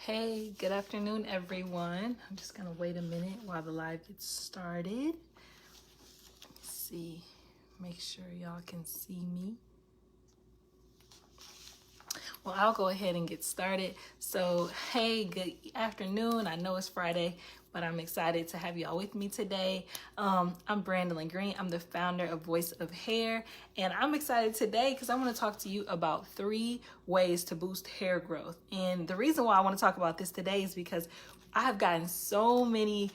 Hey, good afternoon, everyone. I'm just gonna wait a minute while the live gets started. Let's see, make sure y'all can see me. Well, I'll go ahead and get started. So, hey, good afternoon. I know it's Friday, but I'm excited to have y'all with me today. I'm Brandolyn Green. I'm the founder of Voice of Hair, and I'm excited today because I want to talk to you about 3 ways to boost hair growth. And the reason why I want to talk about this today is because I have gotten so many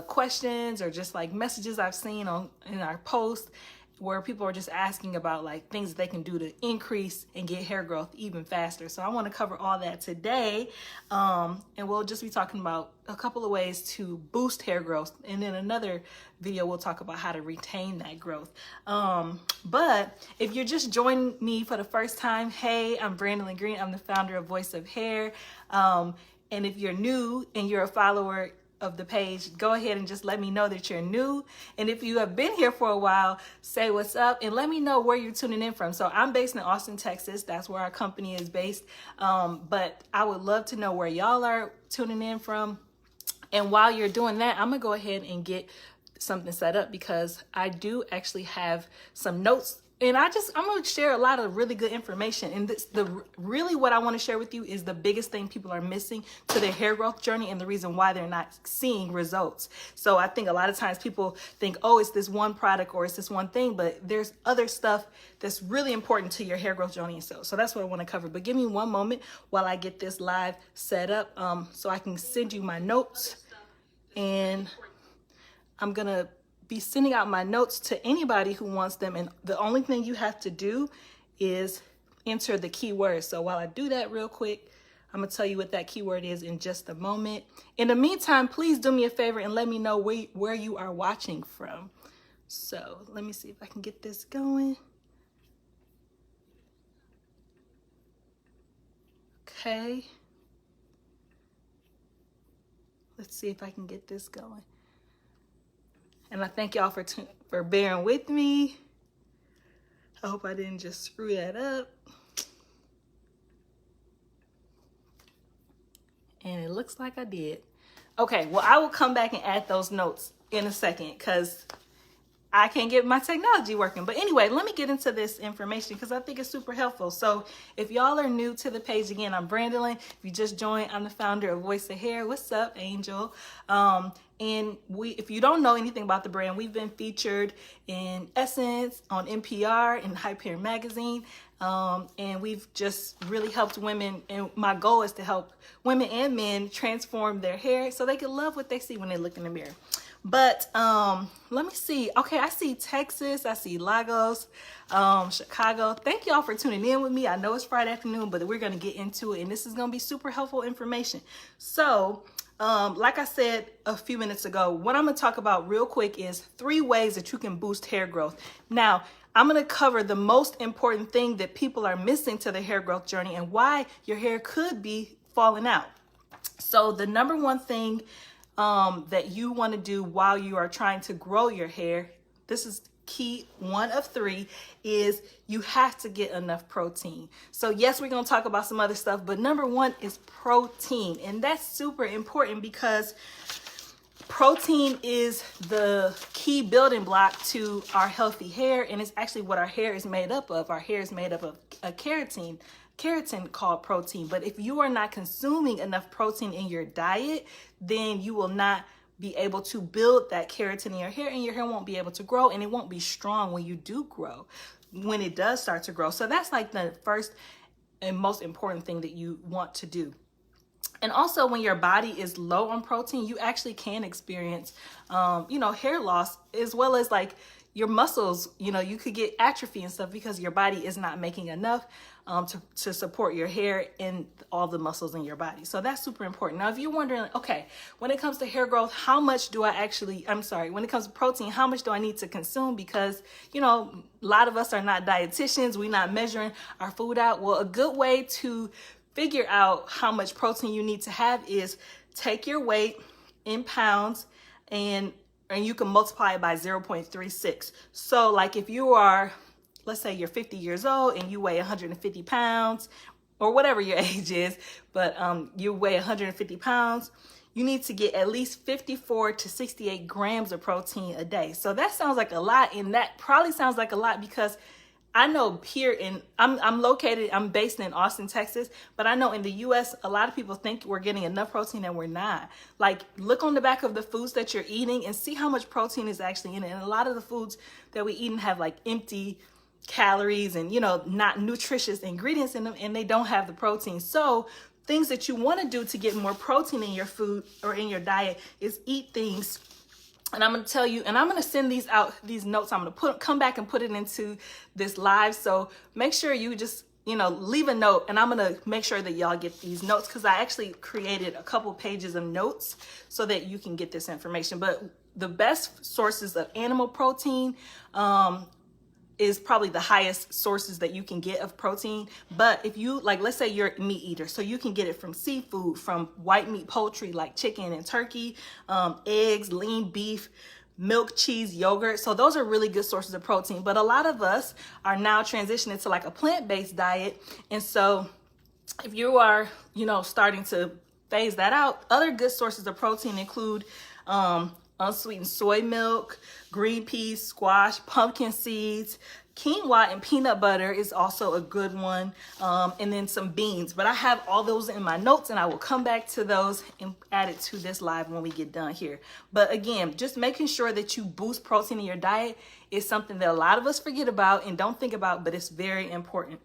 questions or just like messages I've seen in our posts where people are just asking about like things that they can do to increase and get hair growth even faster. So I want to cover all that today. And we'll just be talking about a couple of ways to boost hair growth. And then another video, we'll talk about how to retain that growth. But if you're just joining me for the first time, hey, I'm Brandolyn Green. I'm the founder of Voice of Hair. And if you're new and you're a follower of the page, go ahead and just let me know that you're new. And if you have been here for a while, say what's up and let me know where you're tuning in from. So I'm based in Austin, Texas. That's where our company is based. But I would love to know where y'all are tuning in from. And while you're doing that, I'm gonna go ahead and get something set up because I do actually have some notes. And I'm going to share a lot of really good information. And really what I want to share with you is the biggest thing people are missing to their hair growth journey and the reason why they're not seeing results. So I think a lot of times people think, oh, it's this one product or it's this one thing, but there's other stuff that's really important to your hair growth journey. So that's what I want to cover. But give me one moment while I get this live set up so I can send you my notes. And I'm going to be sending out my notes to anybody who wants them. And the only thing you have to do is enter the keyword. So while I do that real quick, I'm gonna tell you what that keyword is in just a moment. In the meantime, please do me a favor and let me know where you are watching from. So let me see if I can get this going. Okay. Let's see if I can get this going. And I thank y'all for bearing with me. I hope I didn't just screw that up. And it looks like I did. Okay, well, I will come back and add those notes in a second because I can't get my technology working. But anyway, let me get into this information because I think it's super helpful. So if y'all are new to the page, again, I'm Brandolyn. If you just joined, I'm the founder of Voice of Hair. What's up, Angel? And if you don't know anything about the brand, we've been featured in Essence, on NPR, in Hyperion Magazine. And we've just really helped women. And my goal is to help women and men transform their hair so they can love what they see when they look in the mirror. But let me see. Okay, I see Texas, I see Lagos, Chicago. Thank y'all for tuning in with me. I know it's Friday afternoon, but we're going to get into it, and this is going to be super helpful information. So like I said a few minutes ago, what I'm going to talk about real quick is 3 ways that you can boost hair growth. Now, I'm going to cover the most important thing that people are missing to their hair growth journey and why your hair could be falling out. So the number one thing that you want to do while you are trying to grow your hair, this is key 1 of 3, is you have to get enough protein. So yes, we're going to talk about some other stuff, but number 1 is protein. And that's super important because protein is the key building block to our healthy hair, and it's actually what our hair is made up of. Our hair is made up of a keratin called protein. But if you are not consuming enough protein in your diet, then you will not be able to build that keratin in your hair, and your hair won't be able to grow, and it won't be strong when you do grow, when it does start to grow. So that's like the first and most important thing that you want to do. And also, when your body is low on protein, you actually can experience, hair loss, as well as like your muscles. You could get atrophy and stuff because your body is not making enough to support your hair and all the muscles in your body. So that's super important. Now, if you're wondering, okay, when it comes to hair growth, when it comes to protein, how much do I need to consume? Because, a lot of us are not dietitians. We're not measuring our food out. Well, a good way to figure out how much protein you need to have is take your weight in pounds and you can multiply it by 0.36. So like if you are, let's say you're 50 years old and you weigh 150 pounds, or whatever your age is, but you weigh 150 pounds, you need to get at least 54 to 68 grams of protein a day. So that sounds like a lot, and that probably sounds like a lot because I know here I'm based in Austin, Texas, but I know in the US, a lot of people think we're getting enough protein and we're not. Like, look on the back of the foods that you're eating and see how much protein is actually in it. And a lot of the foods that we eat have like empty calories and, not nutritious ingredients in them, and they don't have the protein. So things that you want to do to get more protein in your food or in your diet is eat things. And I'm going to tell you, and I'm going to send these notes. I'm going to come back and put it into this live. So make sure you just, leave a note, and I'm going to make sure that y'all get these notes, because I actually created a couple pages of notes so that you can get this information. But the best sources of animal protein, is probably the highest sources that you can get of protein. But if you, like, let's say you're a meat eater, so you can get it from seafood, from white meat poultry like chicken and turkey, eggs, lean beef, milk, cheese, yogurt. So those are really good sources of protein. But a lot of us are now transitioning to like a plant-based diet. And so if you are, starting to phase that out, other good sources of protein include unsweetened soy milk, green peas, squash, pumpkin seeds, quinoa, and peanut butter is also a good one, and then some beans. But I have all those in my notes, and I will come back to those and add it to this live when we get done here. But again, just making sure that you boost protein in your diet is something that a lot of us forget about and don't think about, but it's very important.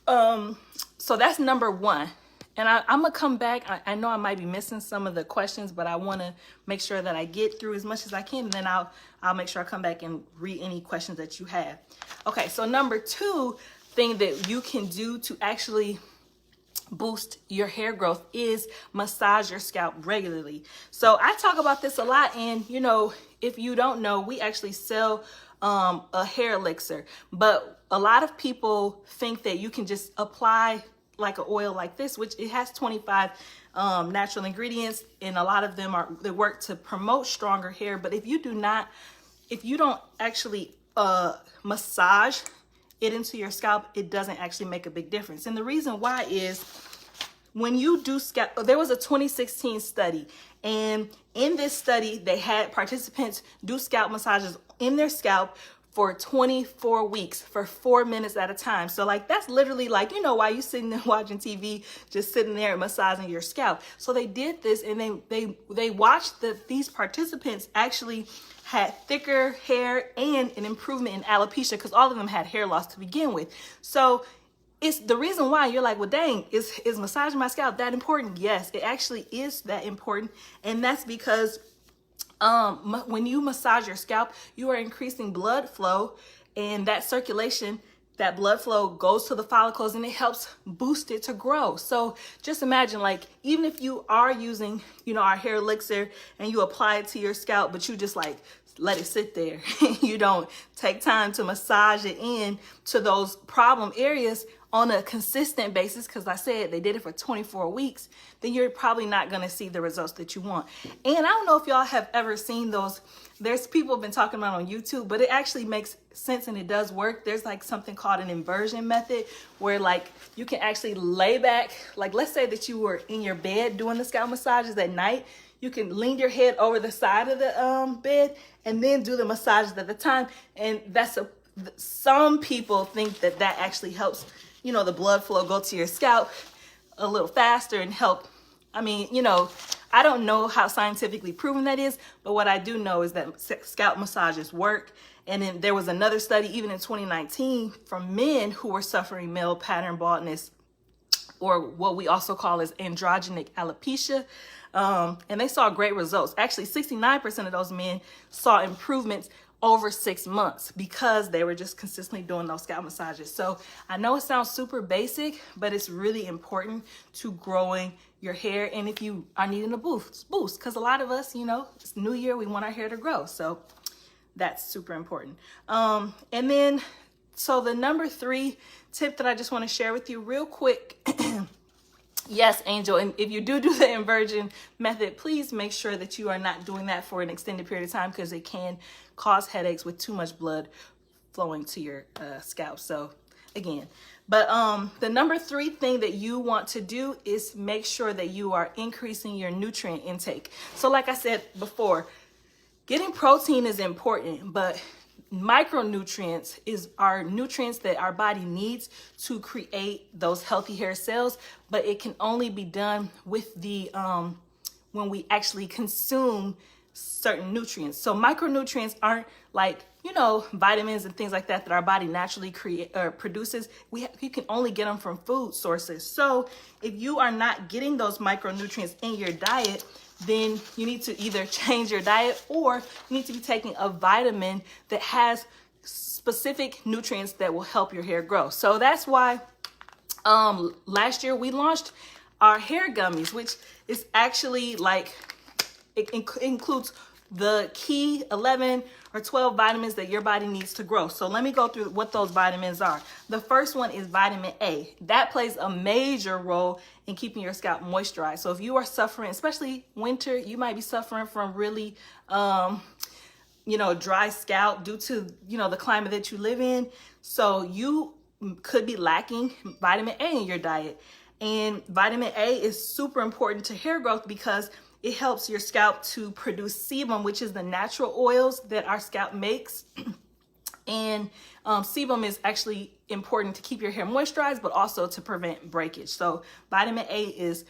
So that's number one. And I'm going to come back. I know I might be missing some of the questions, but I want to make sure that I get through as much as I can. And then I'll make sure I come back and read any questions that you have. Okay, so number two thing that you can do to actually boost your hair growth is massage your scalp regularly. So I talk about this a lot. And, if you don't know, we actually sell a hair elixir. But a lot of people think that you can just apply like an oil like this, which it has 25 natural ingredients, and a lot of them they work to promote stronger hair. But if you don't actually massage it into your scalp, it doesn't actually make a big difference. And the reason why is when you do scalp, there was a 2016 study, and in this study they had participants do scalp massages in their scalp for 24 weeks for 4 minutes at a time. So like, that's literally like, while you sitting there watching TV, just sitting there and massaging your scalp. So they did this, and they watched that these participants actually had thicker hair and an improvement in alopecia, because all of them had hair loss to begin with. So it's the reason why you're like, well, dang, is massaging my scalp that important? Yes, it actually is that important. And that's because when you massage your scalp, you are increasing blood flow, and that circulation, that blood flow goes to the follicles, and it helps boost it to grow. So just imagine, like, even if you are using, our hair elixir and you apply it to your scalp, but you just like let it sit there, you don't take time to massage it in to those problem areas on a consistent basis, because I said they did it for 24 weeks, then you're probably not going to see the results that you want. And I don't know if y'all have ever seen those. There's people have been talking about on YouTube, but it actually makes sense and it does work. There's like something called an inversion method, where like you can actually lay back. Like, let's say that you were in your bed doing the scalp massages at night. You can lean your head over the side of the bed and then do the massages at the time. And some people think that actually helps, the blood flow go to your scalp a little faster and help. I mean, I don't know how scientifically proven that is, but what I do know is that scalp massages work. And then there was another study, even in 2019, from men who were suffering male pattern baldness, or what we also call as androgenic alopecia. And they saw great results. Actually, 69% of those men saw improvements over 6 months because they were just consistently doing those scalp massages. So I know it sounds super basic, but it's really important to growing your hair. And if you are needing a boost, because a lot of us, it's New Year, we want our hair to grow. So that's super important. And then, so the number 3 tip that I just want to share with you real quick. Yes, Angel, and if you do the inversion method, please make sure that you are not doing that for an extended period of time, because it can cause headaches with too much blood flowing to your scalp. So again. But the number 3 thing that you want to do is make sure that you are increasing your nutrient intake. So like I said before, getting protein is important, but micronutrients are nutrients that our body needs to create those healthy hair cells, but it can only be done with the when we actually consume certain nutrients. So micronutrients aren't like, you know, vitamins and things like that our body naturally produces. You can only get them from food sources. So if you are not getting those micronutrients in your diet, then you need to either change your diet, or you need to be taking a vitamin that has specific nutrients that will help your hair grow. So that's why last year we launched our hair gummies, which is actually like, it includes the key 11 or 12 vitamins that your body needs to grow. So let me go through what those vitamins are. The first one is vitamin A. That plays a major role in keeping your scalp moisturized. So if you are suffering, especially winter, you might be suffering from really, dry scalp due to, the climate that you live in. So you could be lacking vitamin A in your diet. And vitamin A is super important to hair growth because it helps your scalp to produce sebum, which is the natural oils that our scalp makes. And sebum is actually important to keep your hair moisturized, but also to prevent breakage. So vitamin A is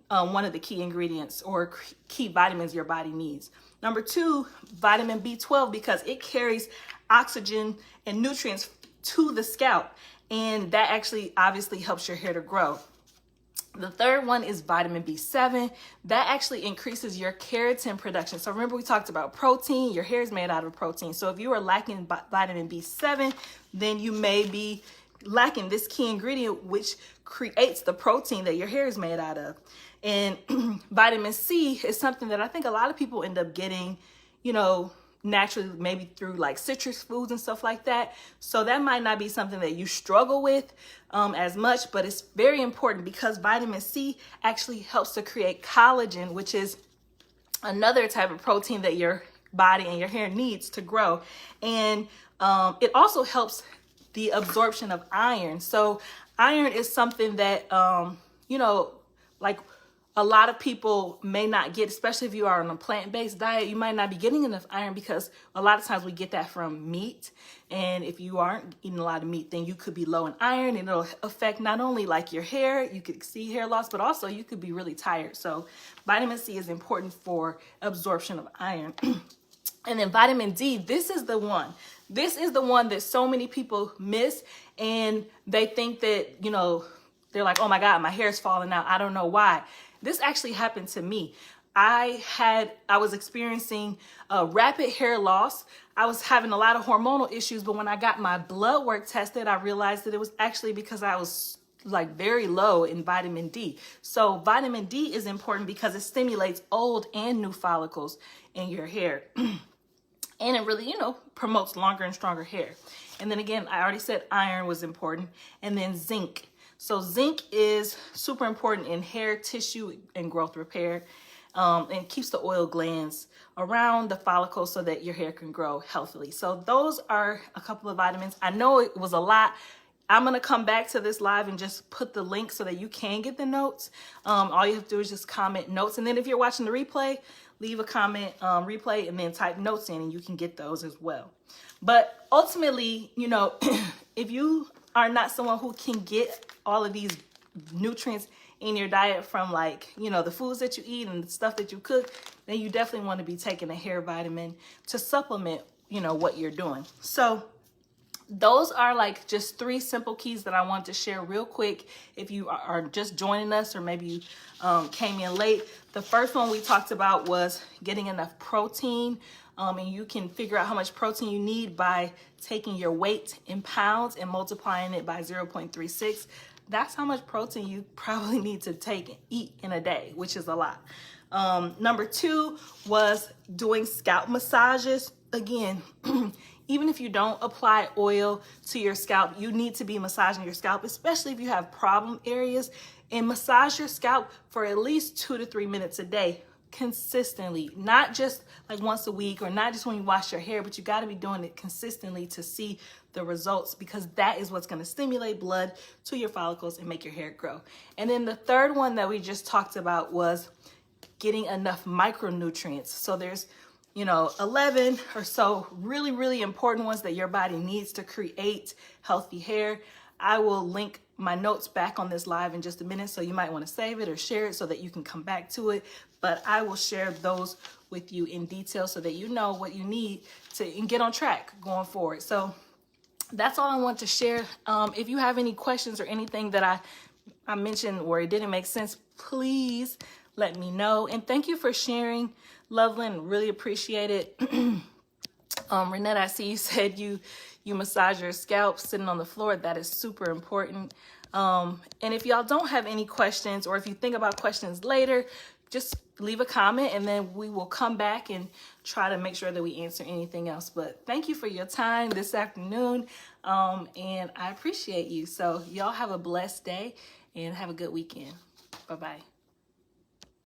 one of the key ingredients or key vitamins your body needs. Number 2, vitamin B12, because it carries oxygen and nutrients to the scalp. And that actually obviously helps your hair to grow. The third one is vitamin B7. That actually increases your keratin production. So remember, we talked about protein. Your hair is made out of protein. So if you are lacking vitamin B7, then you may be lacking this key ingredient, which creates the protein that your hair is made out of. And vitamin C is something that I think a lot of people end up getting, naturally, maybe through like citrus foods and stuff like that. So that might not be something that you struggle with as much, but it's very important because vitamin C actually helps to create collagen, which is another type of protein that your body and your hair needs to grow. And it also helps the absorption of iron. So iron is something that, like a lot of people may not get, especially if you are on a plant-based diet. You might not be getting enough iron because a lot of times we get that from meat. And if you aren't eating a lot of meat, then you could be low in iron, and it'll affect not only like your hair, you could see hair loss, but also you could be really tired. So vitamin C is important for absorption of iron. And then vitamin D, this is the one. This is the one that so many people miss, and they think that, they're like, oh my God, my hair is falling out. I don't know why. This actually happened to me. I was experiencing rapid hair loss. I was having a lot of hormonal issues, but when I got my blood work tested, I realized that it was actually because I was like very low in vitamin D. So vitamin D is important because it stimulates old and new follicles in your hair. And it really, promotes longer and stronger hair. And then again, I already said iron was important. And then zinc. So zinc is super important in hair tissue and growth repair, and keeps the oil glands around the follicle so that your hair can grow healthily. So those are a couple of vitamins. I know it was a lot. I'm going to come back to this live and just put the link so that you can get the notes. All you have to do is just comment notes. And then if you're watching the replay, leave a comment, replay, and then type notes in, and you can get those as well. But ultimately, if you are not someone who can get all of these nutrients in your diet from the foods that you eat and the stuff that you cook, then you definitely want to be taking a hair vitamin to supplement, what you're doing. So those are just 3 simple keys that I want to share real quick. If you are just joining us, or maybe you came in late, the first one we talked about was getting enough protein. And you can figure out how much protein you need by taking your weight in pounds and multiplying it by 0.36. That's how much protein you probably need to take and eat in a day, which is a lot. Number 2 was doing scalp massages. Again, even if you don't apply oil to your scalp, you need to be massaging your scalp, especially if you have problem areas, and massage your scalp for at least 2 to 3 minutes a day. consistently, not just like once a week or not just when you wash your hair, but you got to be doing it consistently to see the results, because that is what's going to stimulate blood to your follicles and make your hair grow. And then the third one that we just talked about was getting enough micronutrients. So there's 11 or so really important ones that your body needs to create healthy hair. I will link my notes back on this live in just a minute, so you might want to save it or share it so that you can come back to it. But I will share those with you in detail so that you know what you need to get on track going forward. So that's all I want to share. If you have any questions or anything that I mentioned where it didn't make sense, please let me know. And thank you for sharing, Loveland. Really appreciate it. Renette, I see you said you massage your scalp sitting on the floor. That is super important. And if y'all don't have any questions, or if you think about questions later, just leave a comment and then we will come back and try to make sure that we answer anything else. But thank you for your time this afternoon. And I appreciate you. So y'all have a blessed day and have a good weekend. Bye-bye.